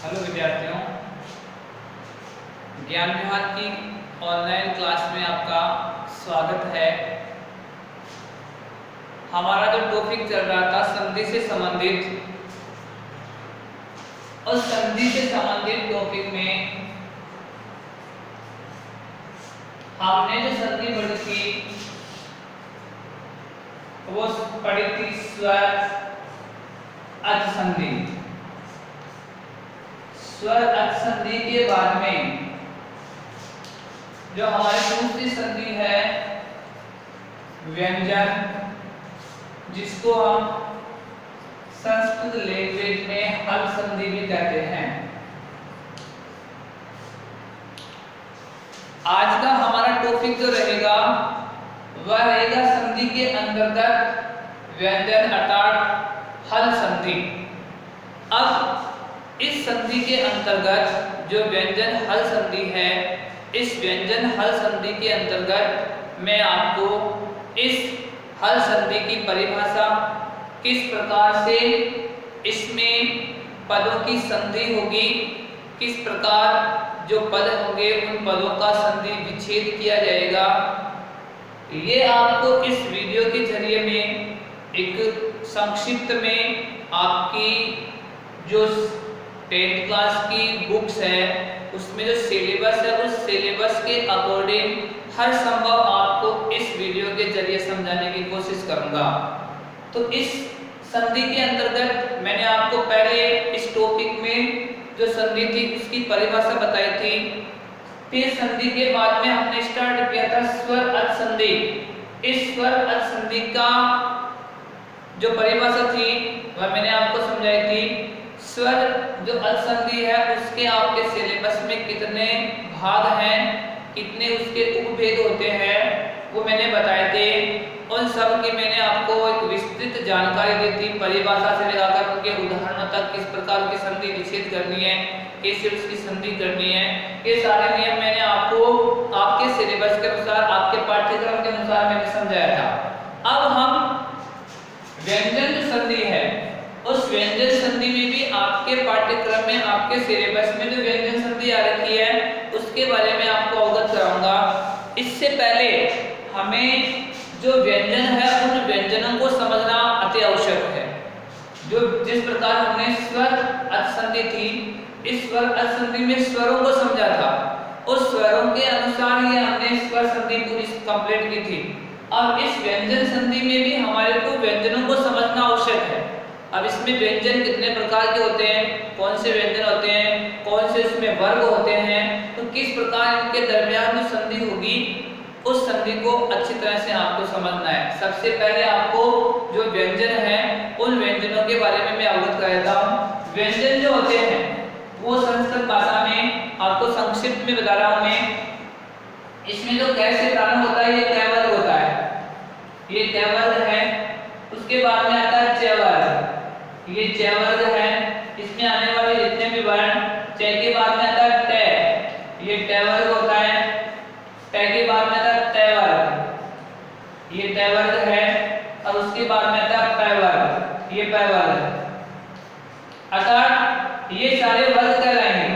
Hello विद्यार्थियों, ज्ञान विहार की ऑनलाइन क्लास में आपका स्वागत है। हमारा जो टॉपिक चल रहा था संधि से संबंधित, और संधि से संबंधित टॉपिक में हमने जो संधि पढ़ी थी वो पढ़ी थी स्वर अच संधि। स्वर अच संधि के बाद में जो हमारी दूसरी संधि है व्यंजन, जिसको हम संस्कृत लैंग्वेज में हल संधि भी कहते हैं। आज का हमारा टॉपिक जो रहेगा वह रहेगा संधि के अंतर्गत व्यंजन अर्थात हल संधि। अब इस संधि के अंतर्गत जो व्यंजन हल संधि है, इस व्यंजन हल संधि के अंतर्गत मैं आपको इस हल संधि की परिभाषा, किस प्रकार से इसमें पदों की संधि होगी, किस प्रकार जो पद होंगे उन पदों का संधि विच्छेद किया जाएगा, ये आपको इस वीडियो के जरिए में एक संक्षिप्त में आपकी जो 10th क्लास की बुक्स है उसमें जो सिलेबस है उस सिलेबस के अकॉर्डिंग हर संभव आपको इस वीडियो के जरिए समझाने की कोशिश करूंगा। तो इस संधि के अंतर्गत मैंने आपको पहले इस टॉपिक में जो संधि थी उसकी परिभाषा बताई थी। फिर संधि के बाद में हमने स्टार्ट किया था स्वर अच संधि। इस स्वर अच संधि का जो परिभाषा थी वह मैंने आपको समझाई थी। स्वर जो अच संधि है उसके आपके सिलेबस में कितने भाग हैं, कितने उसके उपभेद होते हैं, वो मैंने बताए थे। उन सब की मैंने आपको एक विस्तृत जानकारी दी थी, परिभाषा से लेकर उनके उदाहरणों तक किस प्रकार की संधि विच्छेद करनी है, कैसे उसकी संधि करनी है, ये सारे नियम मैंने आपको आपके सिलेबस के अनुसार, आपके पाठ्यक्रम के अनुसार मैंने समझाया था। अब हम व्यंजन जो संधि है उस व्यंजन संधि में भी आपके पाठ्यक्रम में, आपके सिलेबस में जो व्यंजन संधि आ रखी है उसके बारे में आपको अवगत कराऊंगा। इससे पहले हमें जो व्यंजन है उन व्यंजनों को समझना अति आवश्यक है। जो जिस प्रकार हमने स्वर अच संधि थी, इस स्वर अच संधि में स्वरों को समझा था, उस स्वरों के अनुसार ही हमने स्वर संधि पूरी कंप्लीट की थी। अब इस व्यंजन संधि में भी हमारे को व्यंजनों को समझना आवश्यक है। अब इसमें व्यंजन कितने प्रकार के होते हैं, कौन से व्यंजन होते हैं, कौन से इसमें वर्ग होते हैं, तो किस प्रकार इनके दरमियान जो संधि होगी उस संधि को अच्छी तरह से आपको समझना है। सबसे पहले आपको जो व्यंजन है उन व्यंजनों के बारे में मैं अवगत कराता हूँ। व्यंजन जो होते हैं वो संस्कृत भाषा में आपको संक्षिप्त में बता रहा हूँ मैं। इसमें जो कै से प्रारंभ होता है ये कै वर्ग होता है, ये कै वर्ग है। उसके बाद में आता है च वर्ग, ये च वर्ग है। इसमें आने वाले जितने भी वर्ण, च के बाद में आता है ट, ये ट वर्ग होता है। ट के बाद में आता है त वर्ग, ये त वर्ग है। और उसके बाद में आता है प वर्ग, ये प वर्ग। अर्थात ये सारे वर्ग कहलाएंगे,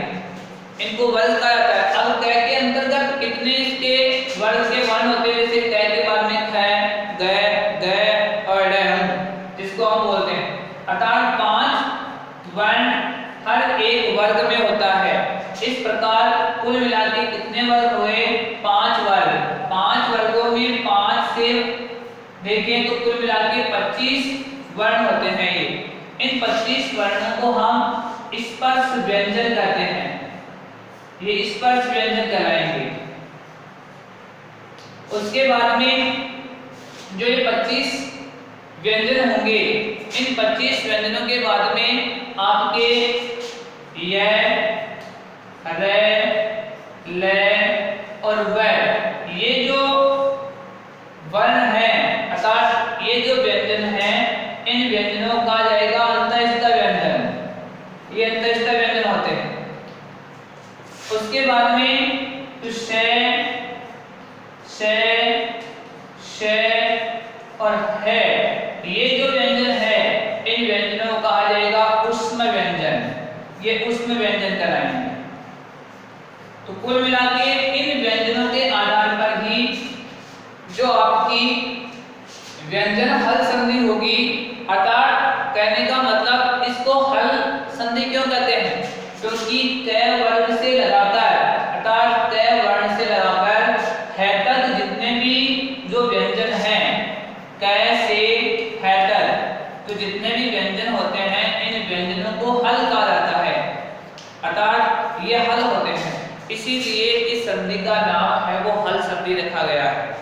इनको वर्ग कहा जाता है। अब क के अंतर्गत कितने इसके वर्ग के वर्ण होते हैं, जैसे क के बाद में ख, ग, ग और ड, जिसको हम बोलते हैं। अर्थात 5 वर्ण हर एक वर्ग में होता है। इस प्रकार कुल मिलाकर कितने वर्ग हुए, 5 वर्ग। 5 वर्गों में 5 से देखें तो कुल मिलाकर 25 वर्ण होते हैं। इन 25 वर्णों को हम स्पर्श व्यंजन कहते हैं, ये स्पर्श व्यंजन कहलाएंगे। उसके बाद में जो ये 25 व्यंजन होंगे, इन 25 व्यंजनों के बाद में आपके य, र, ल और व, ये जो वर्ण है अर्थात ये जो व्यंजन है, इन व्यंजनों का कहा जाएगा अंतःस्थ व्यंजन। ये अंतःस्थ व्यंजन होते हैं। उसके बाद में तो श, श और है, ये जो व्यंजन है इन व्यंजनों को कहा जाएगा ऊष्म व्यंजन। ये ऊष्म व्यंजन कहलाएंगे। तो कुल मिला के इन व्यंजनों के आधार पर ही जो आपकी व्यंजन हल संधि होगी, अर्थात कहने का मतलब इसको हल संधि क्यों कहते हैं, क्योंकि क वर्ण से लगाकर, अर्थात क वर्ण से लगाकर है तक जितने भी जो व्यंजन हैं, क से है तक तो जितने भी व्यंजन होते हैं, इन व्यंजनों को हल कहा जाता है, अर्थात ये हल होते हैं, इसीलिए इस संधि का नाम है वो हल संधि रखा गया है।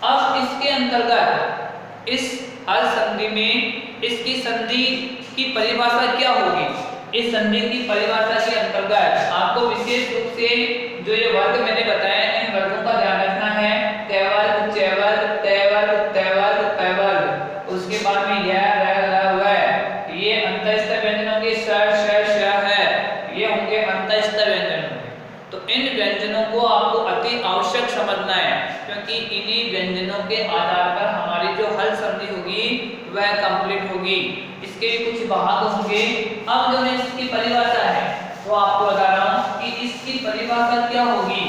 अब इसके अंतर्गत इस हल संधि में इसकी संधि की परिभाषा क्या होगी, इस संधि की परिभाषा के अंतर्गत आपको विशेष रूप से जो ये वर्ग मैंने बताया, इन वर्गों का ध्यान रखना है। कैवर्ग, चैवर्ग, तैवर्ग, तैवर्ग, पैवर्ग, उसके बाद में यह ये अंतःस्थ व्यंजनों के श है, ये होंगे अंतःस्थ व्यंजन। तो इन व्यंजनों को आपको अति आवश्यक समझना है, क्योंकि इन्हीं व्यंजनों के आधार पर हमारी जो हल संधि होगी वह कंप्लीट होगी। इसके भी कुछ भाग होंगे। अब जो मैं इसकी परिभाषा है वो आपको बता रहा हूं कि इसकी परिभाषा क्या होगी।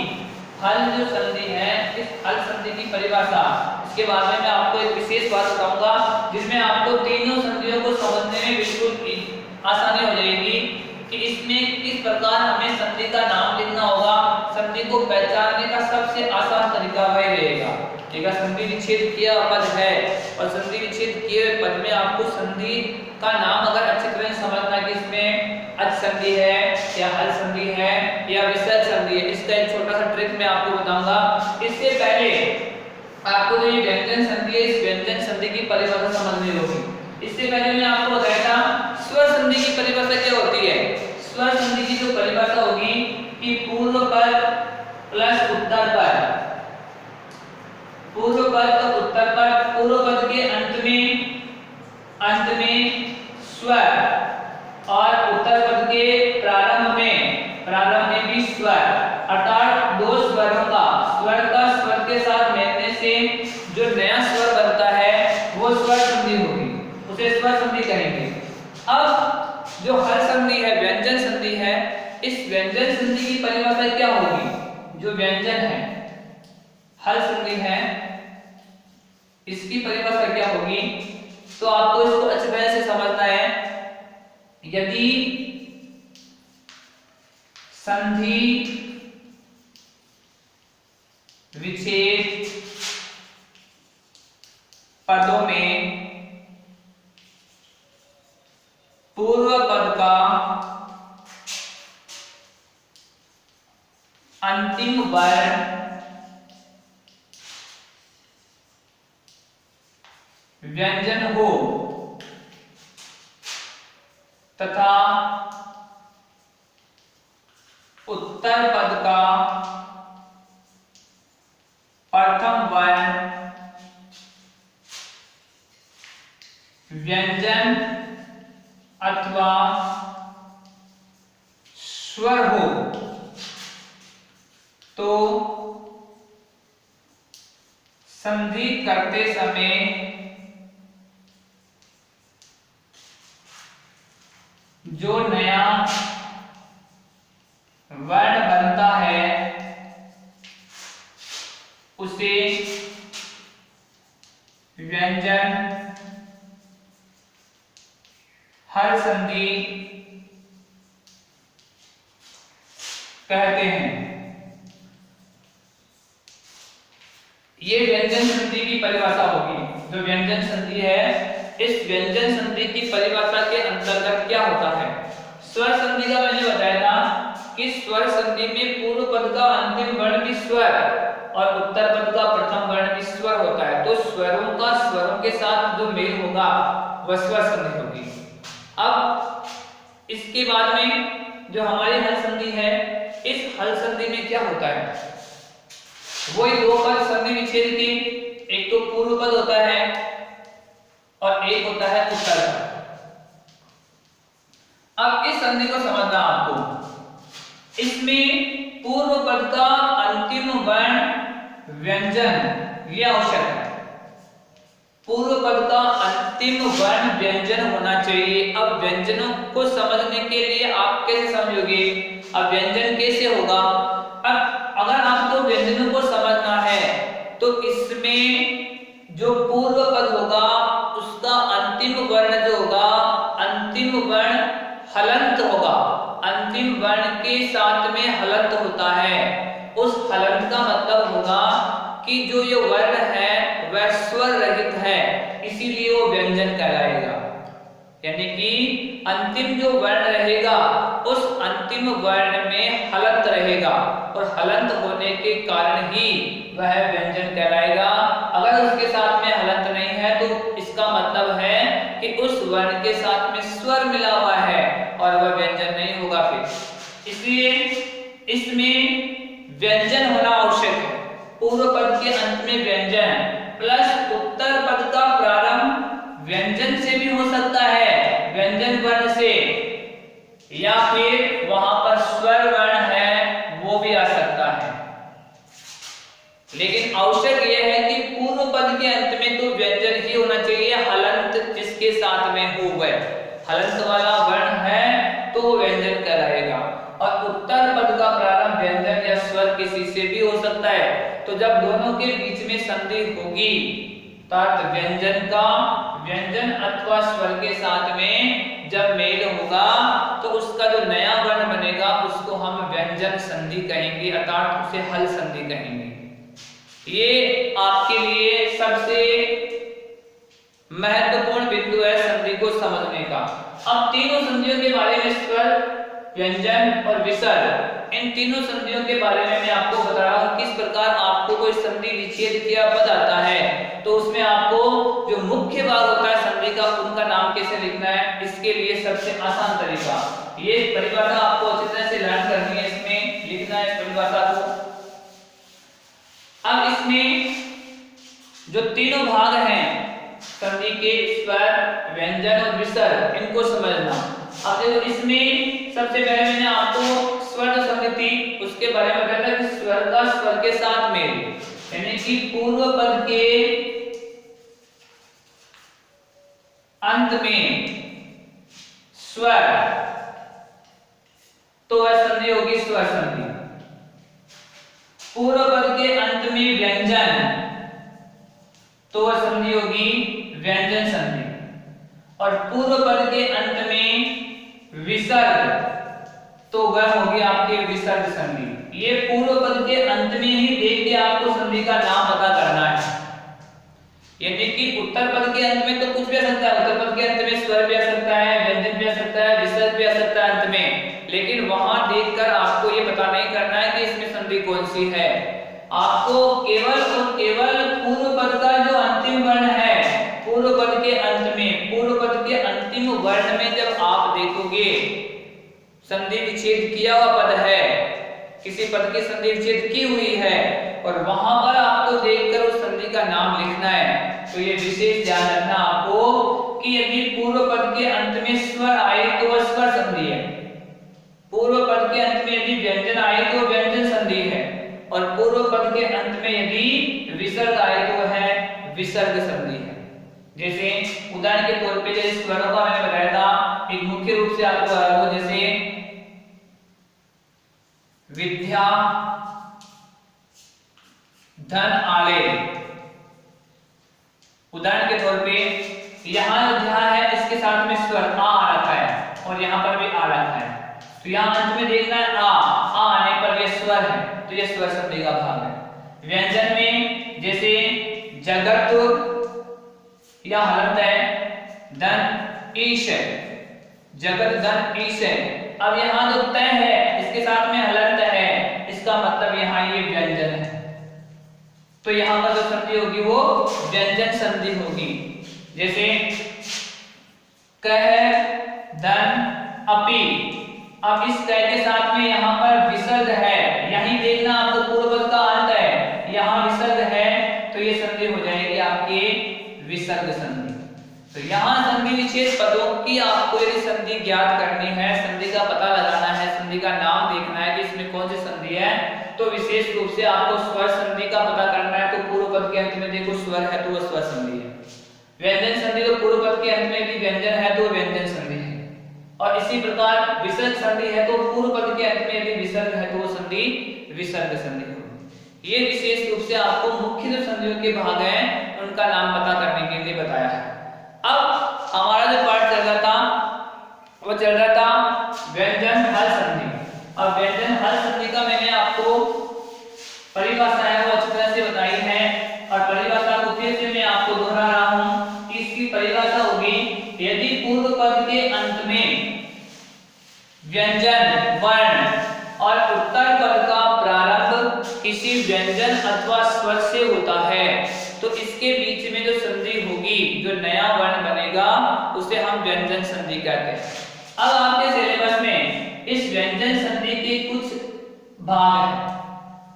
हल जो संधि है, इस हल संधि की परिभाषा, इसके बारे में मैं आपको एक विशेष बात बताऊंगा जिसमें आपको तीनों संधियों को समझने में बिल्कुल आसानी हो जाएगी कि इसमें किस प्रकार हमें संधि का नाम लिखना होगा। संधि को पहचानने का सबसे आसान तरीका वही रहेगा। ठीक है, संधि विच्छेद किया पद है और संधि विच्छेद किए हुए पद में आपको संधि का नाम अगर अच्छी तरह समझना कि इसमें अच संधि है या हल संधि है या विसर्ग संधि है, इसका एक छोटा सा ट्रिक मैं आपको बताऊंगा। इससे पहले आपको जो ये व्यंजन संधि है, इस व्यंजन संधि की परिभाषा समझनी होगी। इससे पहले मैं आपको बताया था स्वर संधि की परिभाषा क्या होती है। स्वर संधि की जो परिभाषा होगी कि पूर्व पद प्लस उत्तर पद, पूर्व पद और उत्तर पद, पूर्व पद के अंत में स्वर और उत्तर पद के प्रारंभ में भी स्वर, अर्थात दो स्वरों का स्वर के साथ मिलने से जो नया स्वर बनता है वो स्वर संधि होगी, उसे स्वर संधि कहेंगे। अब जो हल संधि है, व्यंजन संधि है, इस व्यंजन संधि की परिभाषा क्या होगी। जो व्यंजन है, हल संधि है, इसकी परिभाषा क्या होगी, तो आपको इसको अच्छी तरह से समझना है। यदि संधि विच्छेद पदों में पूर्व पद का अंतिम वर्ण व्यंजन हो तथा उत्तर पद का प्रथम वर्ण व्यंजन अथवा स्वर हो तो संधि करते समय जो नया वर्ण बनता है उसे व्यंजन हल संधि कहते हैं। ये व्यंजन संधि की परिभाषा होगी। जो व्यंजन संधि है, इस व्यंजन संधि की परिभाषा के अंतर्गत क्या होता है। स्वर संधि का मैंने बताया था कि स्वर संधि में पूर्व पद का अंतिम वर्ण भी स्वर और उत्तर पद का प्रथम वर्ण भी स्वर होता है। तो स्वरों का स्वरों के साथ जो मेल होगा वह स्वर संधि होगी। अब इसके बाद में जो हमारी हल संधि है, इस हल संधि में क्या होता है, वही दो पद संधि विच्छेद के, एक तो पूर्व पद होता है और एक होता है उत्तर पद। अब इस संधि को समझना आपको। इसमें पूर्व पद का अंतिम वर्ण व्यंजन ये आवश्यक है। पूर्व पद का अंतिम वर्ण व्यंजन होना चाहिए। अब व्यंजनों को समझने के लिए आप कैसे समझोगे? अब व्यंजन कैसे होगा? अब अगर आपको व्यंजनों को समझना है तो इसमें जो पूर्व पद होगा उसका अंतिम वर्ण जो होगा, अंतिम वर्ण हलंत होगा। अंतिम वर्ण के साथ में हलंत होता है। उस हलंत का मतलब होगा कि जो ये वर्ण है वह स्वर रहित है, इसीलिए वो व्यंजन कहलाएगा। यानी कि अंतिम जो वर्ण रहेगा उस अंतिम वर्ण में हलंत रहेगा और हलंत होने के कारण ही वह व्यंजन कहलाएगा। अगर उसके साथ में हलंत नहीं है तो इसका मतलब है कि उस वर्ण के साथ में स्वर मिला हुआ है और वह व्यंजन नहीं होगा फिर। इसलिए इसमें व्यंजन होना आवश्यक है। पूर्व पद के अंत में व्यंजन प्लस उत्तर पद का प्रारंभ व्यंजन से भी हो सकता है, व्यंजन वर्ण से, या फिर वहां पर स्वर वर्ण है वो भी आ सकता है। लेकिन आवश्यक यह है कि पूर्व पद के अंत में तो व्यंजन ही होना चाहिए, हलंत जिसके साथ में हो वह हलंत वाला वर्ण है तो वो व्यंजन कहलाएगा। और उत्तर पद का प्रारंभ व्यंजन या स्वर किसी से भी हो सकता है। तो जब दोनों के बीच में संधि होगी तब व्यंजन का व्यंजन अथवा स्वर के साथ में जब मेल होगा तो उसका जो नया वर्ण बनेगा उसको हम व्यंजन संधि कहेंगे, अर्थात उसे हल संधि कहेंगे। ये आपके लिए सबसे महत्वपूर्ण बिंदु है संधि को समझने का। अब तीनों संधियों के बारे में, स्वर, व्यंजन और विसर्ग, इन तीनों संधियों के बारे में मैं आपको बता रहा हूं। किस प्रकार आपको कोई संधि विच्छेद किया पद आता है तो उसमें आपको जो मुख्य भाग होता है संधि का उनका नाम कैसे लिखना है, इसके लिए सबसे आसान तरीका ये परिभाषा आपको अच्छी तरह से लर्न करनी है, इसमें लिखना है इस परिभाषा को। अब इसमें जो तीनों भाग हैं संधि के, स्वर, व्यंजन और विसर्ग, इनको समझना। अब देखो इसमें सबसे पहले मैंने आपको स्वर संधि थी उसके बारे में बताया था कि स्वर का स्वर के साथ मेल, यानी कि पूर्व पद के अंत में स्वर तो वह संधि होगी स्वर संधि। पूर्व पद के अंत में व्यंजन तो वह संधि होगी व्यंजन संधि। और पूर्व पद के अंत में विसर्ग तो वह होगी आपकी विसर्ग संधि। ये पूर्व पद के अंत में ही देख के आपको संधि का नाम पता करना है। यानी कि उत्तर पद के अंत में तो कुछ भी आ सकता है, उत्तर पद के अंत में स्वर भी आ सकता है, व्यंजन भी आ सकता है, विसर्ग भी आ सकता है अंत में, लेकिन वहां देखकर आपको ये पता नहीं करना है कि इसमें संधि कौन सी है। आपको केवल और केवल पूर्व पद का जो अंतिम वर्ण है, पूर्व पद के अंत में, पूर्व पद के अंतिम वर्ण में जब आप देखोगे संधि विच्छेद किया हुआ पद है, किसी पद की संधि विच्छेद की हुई है और वहां पर आपको देखकर उस संधि का नाम लिखना है। तो ये विशेष ध्यान रखना आपको कि यदि पूर्व पद के अंत में स्वर आए तो वह स्वर संधि है, पूर्व पद के अंत में यदि व्यंजन आए तो व्यंजन संधि है, और पूर्व पद के अंत में यदि विसर्ग आए तो वह विसर्ग संधि है। जैसे उदाहरण के तौर पे जैसे स्वरों का मैंने बताया था, एक मुख्य रूप से आपको बता दूं, जैसे विद्या, धन, आले। उदाहरण के तौर पे यहाँ जो ध्यान है इसके साथ में स्वर आ रखा है और यहाँ पर भी आ रखा है, तो यहाँ अंत में देखना है आ आने पर यह स्वर है, तो यह स्वर संधि का भाग है। व्यंजन में जैसे जगत या हलंत है, धन, ईश है, जगत, धन, ईश है। अब यहाँ जो तय है इसके साथ में हलंत है, इसका मतलब यहाँ ये व्यंजन है, तो यहाँ पर जो संधि होगी वो व्यंजन संधि होगी। जैसे कह, धन, अपि। अब इस कह के साथ में यहाँ पर विसर्ग है, यही देखना आपको पूर्व पद का अंत है, यहाँ विसर्ग है तो ये संधि हो जाएगी आपकी विसर्ग संधि। तो यहाँ संधि विच्छेद पदों की आपको यदि संधि ज्ञात करनी है, संधि का पता लगाना है, संधि का नाम देखना है कि इसमें कौन सी संधि है, तो विशेष रूप से आपको स्वर संधि का पता करना है। तो पूर्व पद के अंत में देखो स्वर है तो वह स्वर संधि है, व्यंजन संधि तो पूर्व पद के अंत में यदि व्यंजन है तो व्यंजन संधि है, और इसी प्रकार विसर्ग संधि है तो पूर्व पद के अंत में यदि विसर्ग है तो वो संधि विसर्ग संधि होगी। ये विशेष रूप से आपको मुख्य जो संधियों के भाग हैं उनका नाम पता करने के लिए बताया है। अब हमारा जो पाठ चल रहा था वो चल रहा था व्यंजन हल संधि। अब व्यंजन हल संधि का मैंने आपको परिभाषा है वो अच्छी तरह से बताई है, और परिभाषा को फिर से मैं आपको दोहरा रहा हूं कि इसकी परिभाषा होगी, यदि पूर्व पद के अंत में व्यंजन वर्ण और उत्तर पद का प्रारंभ किसी व्यंजन अथवा स्वर से होता है तो इसके बीच में जो संधि होगी, जो नया वर्ण बनेगा उसे हम व्यंजन संधि कहते हैं। अब आपके सिलेबस में इस व्यंजन संधि के कुछ भाग हैं।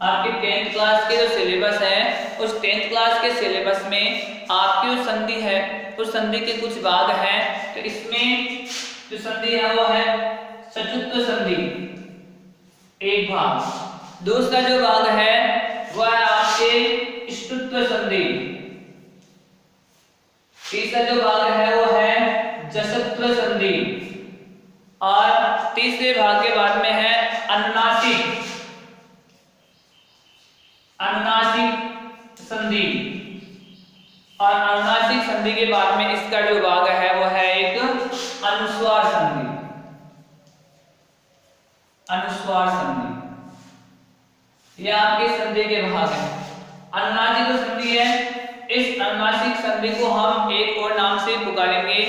आपके 10th क्लास के जो सिलेबस है उस 10th क्लास के सिलेबस में आपकी जो संधि है उस संधि के कुछ भाग हैं। तो इसमें जो संधि है वो है सचुत्व संधि एक भाग, दूसरा जो भाग है वह है आपके इष्टुत्व संधि, तीसरा जो भाग है वो है जसत्व संधि, और तीसरे भाग के बाद में है अनुनासिक संधि, और अनुनासिक संधि के बाद में इसका जो भाग है वो है एक अनुस्वार संधि। अनुस्वार संधि ये आपके संधि के भाग हैं। अनुनासिक जो संधि है, इस अनुनासिक संधि को हम एक और नाम से पुकारेंगे,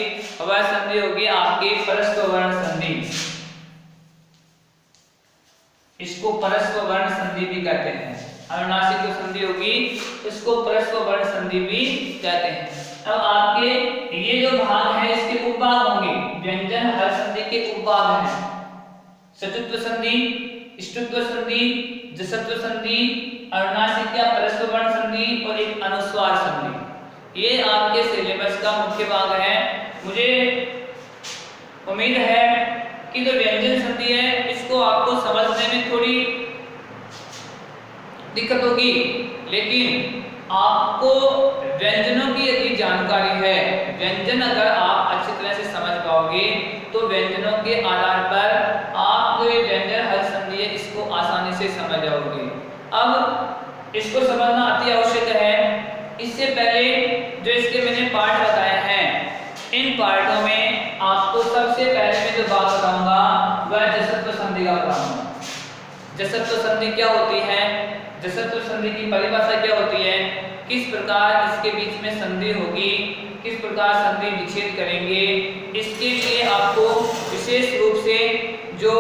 वह संधि होगी आपकी परस्पर वर्ण संधि। इसको परस्पर वर्ण संधि भी कहते हैं। अनुनासिक जो संधि होगी इसको परस्पर वर्ण संधि भी कहते हैं। अब आपके ये जो भाग है इसके उपभाग होंगे, व्यंजन हल संधि के उपभाग हैं, सचुत्व संधि, इष्टुत्व संधि, जसत्व संधि, अनुनासिक या परस्पर वर्ण संधि और एक अनुस्वार संधि। ये आपके सिलेबस का मुख्य भाग है। मुझे उम्मीद है कि जो व्यंजन संधि है इसको आपको समझने में थोड़ी दिक्कत होगी, लेकिन आपको व्यंजनों की यदि जानकारी है, व्यंजन अगर आप अच्छी तरह से समझ पाओगे तो व्यंजनों के आधार पर आप जो व्यंजन हल संधि है इसको आसानी से समझ जाओगे। अब इसको समझना अति आवश्यक है। इससे पहले जो इसके मैंने पार्ट बताए हैं, इन पार्टों में आपको सबसे पहले मैं जो बात बताऊंगा वह जसत्व संधि का बताऊंगा। जसत्व संधि क्या होती है, जसत्व संधि की परिभाषा क्या होती है, किस प्रकार इसके बीच में संधि होगी, किस प्रकार संधि विच्छेद करेंगे, इसके लिए आपको विशेष रूप से जो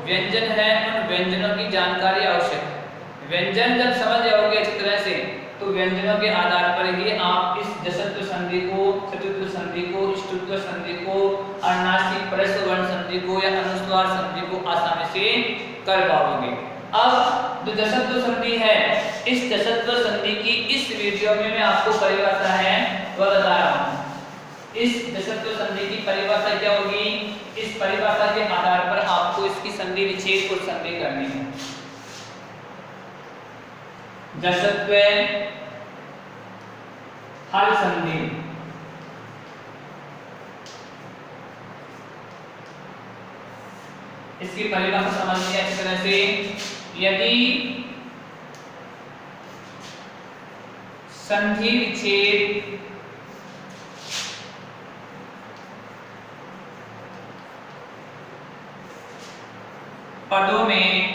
व्यंजन है उन व्यंजनों की जानकारी आवश्यक है। व्यंजन जब समझ जाओगे अच्छी तरह से तो व्यंजनों के आधार पर ही आप इस जसत्व संधि को, सचुत्व संधि को, इष्टुत्व संधि को, अनुनासिक परस्पर वर्ण संधि को या अनुस्वार संधि को आसानी से कर पाओगे। अब जो जसत्व संधि है, इस जसत्व संधि की इस वीडियो में मैं आपको परिभाषा है वह बता रहा हूं। इस जसत्व संधि की परिभाषा क्या होगी, इस परिभाषा के आधार पर आपको इसकी संधि विच्छेद और संधि करनी है। जसत्व हल संधि, इसकी परिभाषा समझनी अच्छी तरह से। यदि संधि विच्छेद पदों में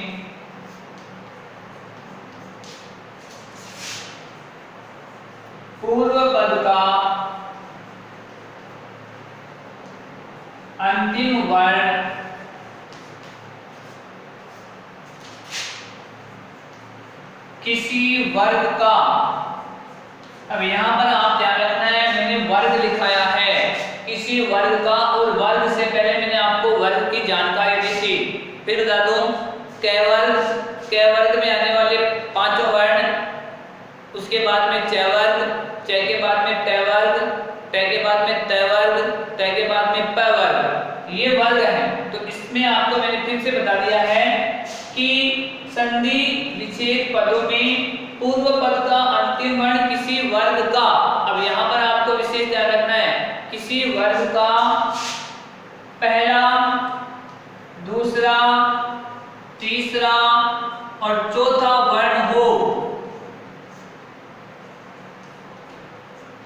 पूर्व पद का अंतिम वर्ण किसी वर्ग का, अब यहां पर आप ध्यान रखना है मैंने वर्ग लिखाया है, किसी वर्ग का, और वर्ग से पहले मैंने आपको वर्ग की जानकारी दी थी। फिर बता दूं क वर्ग में आने वाले पांचों वर्ण, उसके बाद में च वर्ग, च के बाद में ट वर्ग, ट के बाद में त वर्ग, त के बाद में प वर्ग, ये वर्ग है। तो इसमें आपको मैंने फिर से बता दिया है कि संधि विच्छेद पदों में पूर्व पद का अंतिम वर्ण किसी वर्ग का, अब यहाँ पर आपको विशेष ध्यान दूसरा, तीसरा और चौथा वर्ण हो।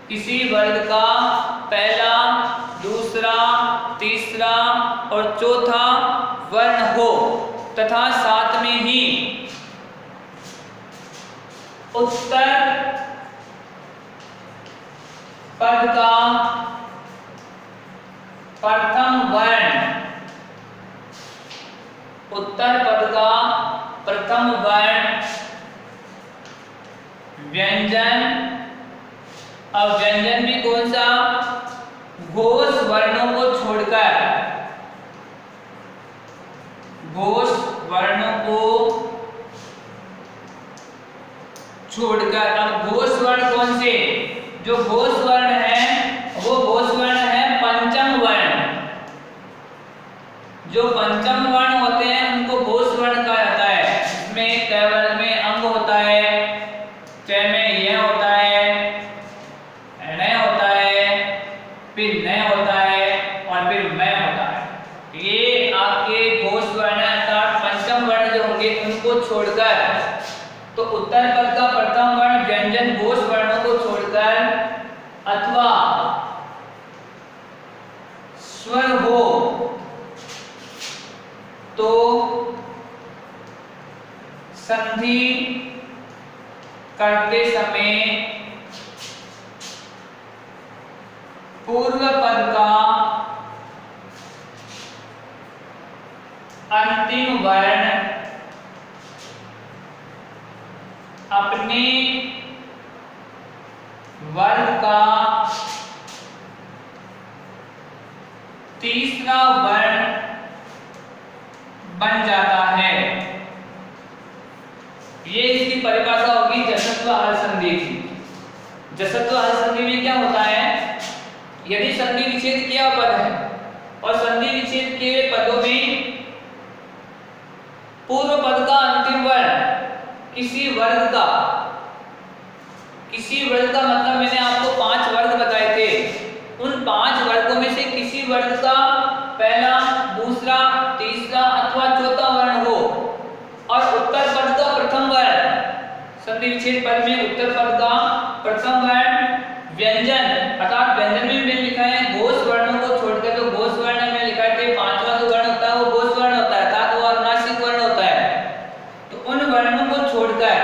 किसी वर्ग का पहला, दूसरा, तीसरा और चौथा वर्ण हो तथा साथ में ही उत्तर पद का प्रथम वर्ण, उत्तर पद का प्रथम वर्ण व्यंजन। अब व्यंजन भी कौन सा? घोष वर्णों को छोड़कर, घोष वर्णों को छोड़कर। अब घोष वर्ण कौन से? जो घोष वर्ण है वो घोष वर्ण है पंचम वर्ण। जो पंचम वर्ण होते हैं उनको घोष वर्ण कहा जाता है। इसमें क वर्ग में अंग होता है, च में यह होता है, न होता है, फिर न होता है और फिर मैं होता है। ये आपके घोष वर्ण अर्थात पंचम वर्ण जो होंगे उनको छोड़कर, तो उत्तर पद का प्रथम वर्ण व्यंजन घोष वर्णों को छोड़कर अथवा स्वर हो तो संधि करते समय पूर्व पद का अंतिम वर्ण अपने वर्ग का तीसरा वर्ण बन जाता है। ये इसकी परिभाषा होगी जसत्व हल संधि की। जसत्व हल संधि में क्या होता है? यदि संधि विच्छेद किया पद है और संधि विच्छेद के पदों में पूर्व पद का अंतिम वर्ण किसी वर्ग का, किसी वर्ग का मतलब मैंने आपको 5 वर्ग बताए थे, उन 5 वर्गों में से किसी वर्ग का पहला, दूसरा, तीसरा अथवा चौथा वर्ण हो और उत्तर पद का प्रथम वर्ण, संधि विच्छेद पद में उत्तर पद का प्रथम वर्ण व्यंजन अर्थात व्यंजन में मैंने लिखा है घोष वर्णों को छोड़कर, तो घोष वर्ण में लिखा है 5वां जो वर्ण होता है वो घोष वर्ण होता है अर्थात वो अनुनासिक वर्ण होता है। तो उन वर्णों को छोड़कर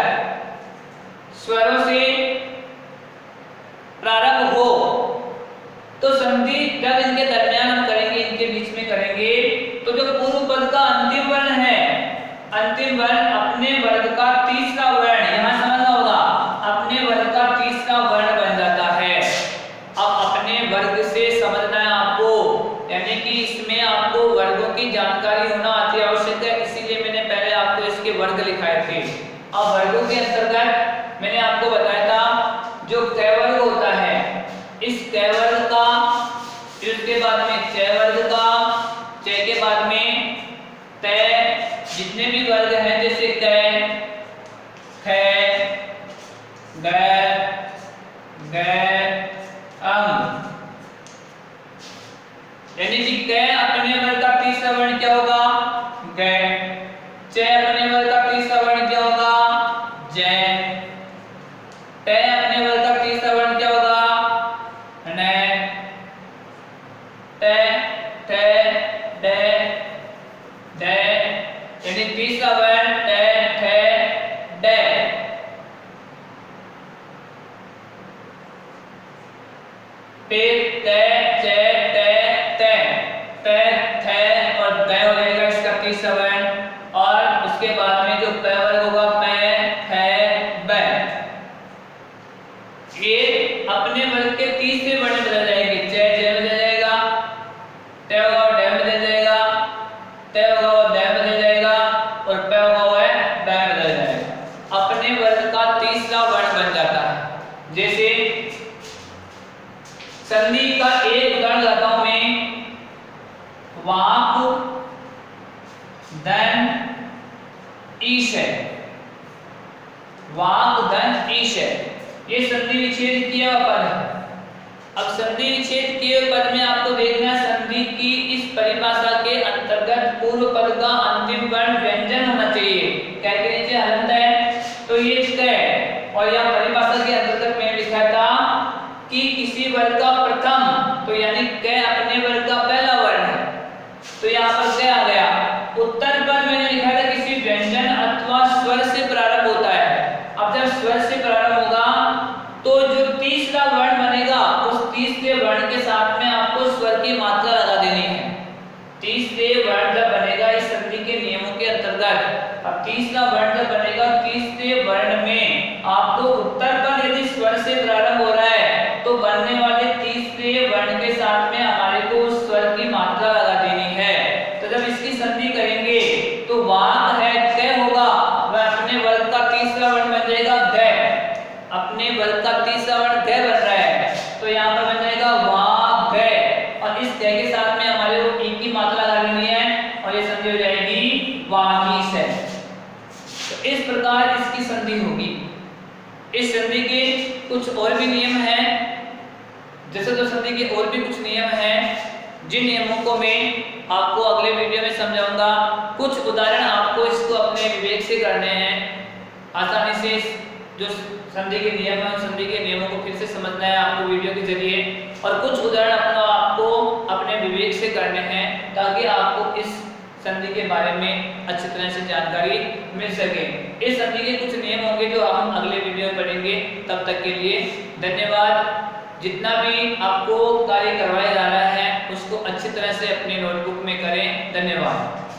स्वरों से प्रारंभ हो तो संधि जब इनके दरमियान हम करेंगे, इनके बीच में करेंगे, तो जो पूर्व पद का अंतिम वर्ण है, अंतिम वर्ण अपने वर्ग का तीसरा वर्ण, यहां समझना होगा, अपने वर्ग का तीसरा वर्ण बन जाता है। अब अपने वर्ग से समझना है आपको, यानी कि इसमें आपको वर्गों की जानकारी होना अति आवश्यक है, इसीलिए मैंने पहले आपको इसके वर्ग लिखाए थे। अब वर्गों के अंतर्गत मैंने आपको बताया था जो क वर्ग होता है, इस क वर्ग का, फिर उसके बाद में च वर्ग का, च के बाद में त, जितने भी वर्ग हैं जैसे क, ख, ग, ग, अंग, यानी कि क अपने वर्ग का तीसरा वर्ण क्या होगा? ग, च अपने वर्ग का तीसरा वर्ण क्या होगा? ज, ट अपने वर्ग का तीसरा वर्ण क्या होगा? न, ट, ठ, ड, ड, यानी तीसरा वर्ण ट, ठ, ड। फिर त, च, ट, त, थ और द हो जाएगा इसका तीसरा वर्ण, और उसके बाद में जो प वर्ग होगा प, फ, ब, ये अपने वर्ग के तीसरे वर्ण में बदल जाएंगे। च ज में बदल जाएगा, ट होगा ड में बदल जाएगा, त होगा द में बदल जाएगा और प होगा ब में बदल जाएगा। अपने वर्ग का तीसरा वर्ण बन जाता है। जैसे संधि का एक उदाहरण लाता हूं मैं, वाक, धन, ईश है। वाक, धन, ईश है, ये संधि विच्छेद किया हुआ पद है। अब संधि विच्छेद किए हुए पद में आपको देखना है संधि की इस परिभाषा के अंतर्गत अंतर्गत पूर्व पद का अंतिम वर्ण व्यंजन होना चाहिए। क्या के नीचे हलंत है तो ये क, और यहाँ परिभाषा के अंतर्गत मैंने लिखा था कि किसी वर्ग का प्रथम, तो यानी क अपने वर्ग का पहला वर्ण है, तो यहाँ पर क आ गया। उत्तर पद मैंने लिखा था किसी व्यंजन अथवा स्वर से प्रारंभ होता है। अब जब स्वर से प्रारंभ होगा तो जो तीसरा वर्ण बनेगा उस तीसरे वर्ण के साथ में आपको स्वर की मात्रा लगा देनी है। तीसरे वर्ण जब बनेगा इस संधि के नियमों के अंतर्गत, अब तीसरा वर्ण जब बनेगा तीसरे वर्ण में आपको उत्तर पद यदि स्वर से प्रारंभ हो रहा है तो बनने वाले तीसरे वर्ण के साथ में हमारे को उस स्वर की मात्रा लगा देनी है। तो जब इसकी संधि करेंगे तो वाक है क होगा, वह अपने वर्ग का तीसरा वर्ण बन जाएगा ग। अपने वर्ग का तीसरा वर्ण ग बन रहा है तो यहाँ पर बन जाएगा वाक ग, और इस ग के साथ में हमारे को ई की मात्रा लगा देनी है और ये संधि हो जाएगी वागीश है। तो इस प्रकार इसकी संधि होगी। इस संधि के कुछ और भी नियम हैं, जैसे तो संधि के और भी कुछ नियम हैं जिन नियमों को मैं आपको अगले वीडियो में समझाऊंगा। कुछ उदाहरण आपको इसको अपने विवेक से करने हैं, आसानी से जो संधि के नियम है उन संधि के नियमों को फिर से समझना है आपको वीडियो के जरिए, और कुछ उदाहरण आपको अपने विवेक से करने हैं ताकि आपको इस संधि के बारे में अच्छी तरह से जानकारी मिल सके। इस संधि के कुछ नियम होंगे जो हम अगले वीडियो में पढ़ेंगे। तब तक के लिए धन्यवाद। जितना भी आपको कार्य करवाया जा रहा है उसको अच्छी तरह से अपनी नोटबुक में करें। धन्यवाद।